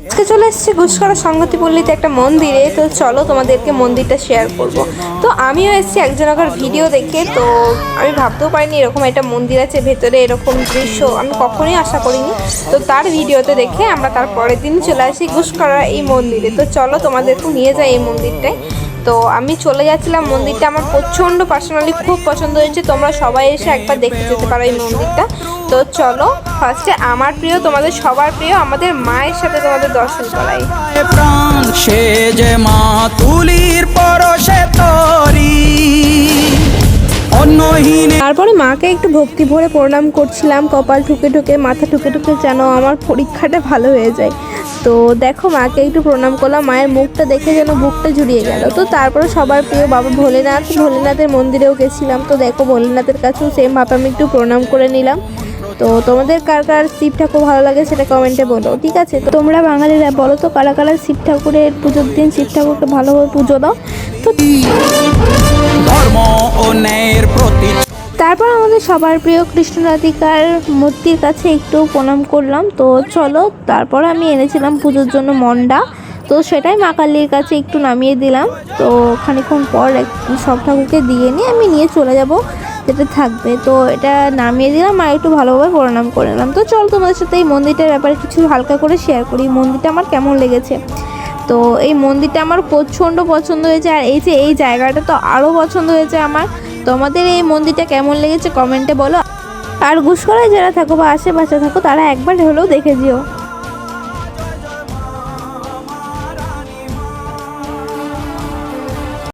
আজকে চলে এসেছি গুসকরা সংগতিপল্লীতে একটা মন্দিরে। তো চলো তোমাদেরকে মন্দিরটা শেয়ার করব। তো আমিও এসেছি একজনকার ভিডিও দেখে, তো আমি ভাবতেও পারিনি এরকম একটা মন্দির আছে, ভেতরে এরকম দৃশ্য আমি কখনোই আশা করিনি। তো তার ভিডিওতে দেখে আমরা তার পরের দিন চলে আসি গুসকরা এই মন্দিরে। তো চলো তোমাদেরকে নিয়ে যাই এই মন্দিরটায়। তো আমি চলে যাচ্ছিলাম, মন্দিরটা আমার প্রচণ্ড পার্সোনালি খুব পছন্দ হয়েছে। তোমরা সবাই এসে একবার দেখতে যেতে পারো এই মন্দিরটা। তো চলো ফার্স্টে আমার প্রিয়, তোমাদের সবার প্রিয়, আমাদের মায়ের সাথে তোমাদের দর্শন করাই। প্রাণ সে যে মা তুলির পরশে তরি। তারপরে মাকে একটু ভক্তি ভরে প্রণাম করছিলাম, কপাল ঠুকে ঠুকে, মাথা ঠুকে ঠুকে, যেন আমার পরীক্ষাটা ভালো হয়ে যায়। তো দেখো মাকে একটু প্রণাম করলাম, মায়ের মুখটা দেখে যেন বুকটা জুড়িয়ে গেল। তো তারপরে সবার প্রিয় বাবা ভোলেনাথের মন্দিরেও গেছিলাম। তো দেখো ভোলেনাথের কাছেও সেমভাবে আমি একটু প্রণাম করে নিলাম। তো তোমাদের কার কার শিব ঠাকুর ভালো লাগে সেটা কমেন্টে বলো, ঠিক আছে? তো তোমরা বাঙালিরা বলো তো কারা কারা শিব ঠাকুরের পুজোর দিন শিব ঠাকুরকে ভালোভাবে পুজো দাও। তো ধর্ম ও ন্যায়ের প্রতি তারপর আমাদের সবার প্রিয় কৃষ্ণ রাধিকার মূর্তির কাছে একটু প্রণাম করলাম। তো চলো তারপর আমি এনেছিলাম পুজোর জন্য মন্ডা, তো সেটাই মা কালীর কাছে একটু নামিয়ে দিলাম। তো খানিকক্ষণ পর সব ঠাকুরকে দিয়ে নিয়ে আমি নিয়ে চলে যাব যেটা থাকবে। তো এটা নামিয়ে দিলাম আর একটু ভালোভাবে প্রণাম করে নিলাম। তো চল তোমাদের সাথে এই মন্দিরটার ব্যাপারে কিছু হালকা করে শেয়ার করি, মন্দিরটা আমার কেমন লেগেছে। তো এই মন্দিরটা আমার প্রচণ্ড পছন্দ হয়েছে, আর এই যে এই জায়গাটা তো আরও পছন্দ হয়েছে আমার। তোমাদের এই মন্দিরটা কেমন লেগেছে কমেন্টে বলো। আর গুসকরায় যারা থাকো বা আশেপাশে থাকো তারা একবার হলেও দেখে যেও।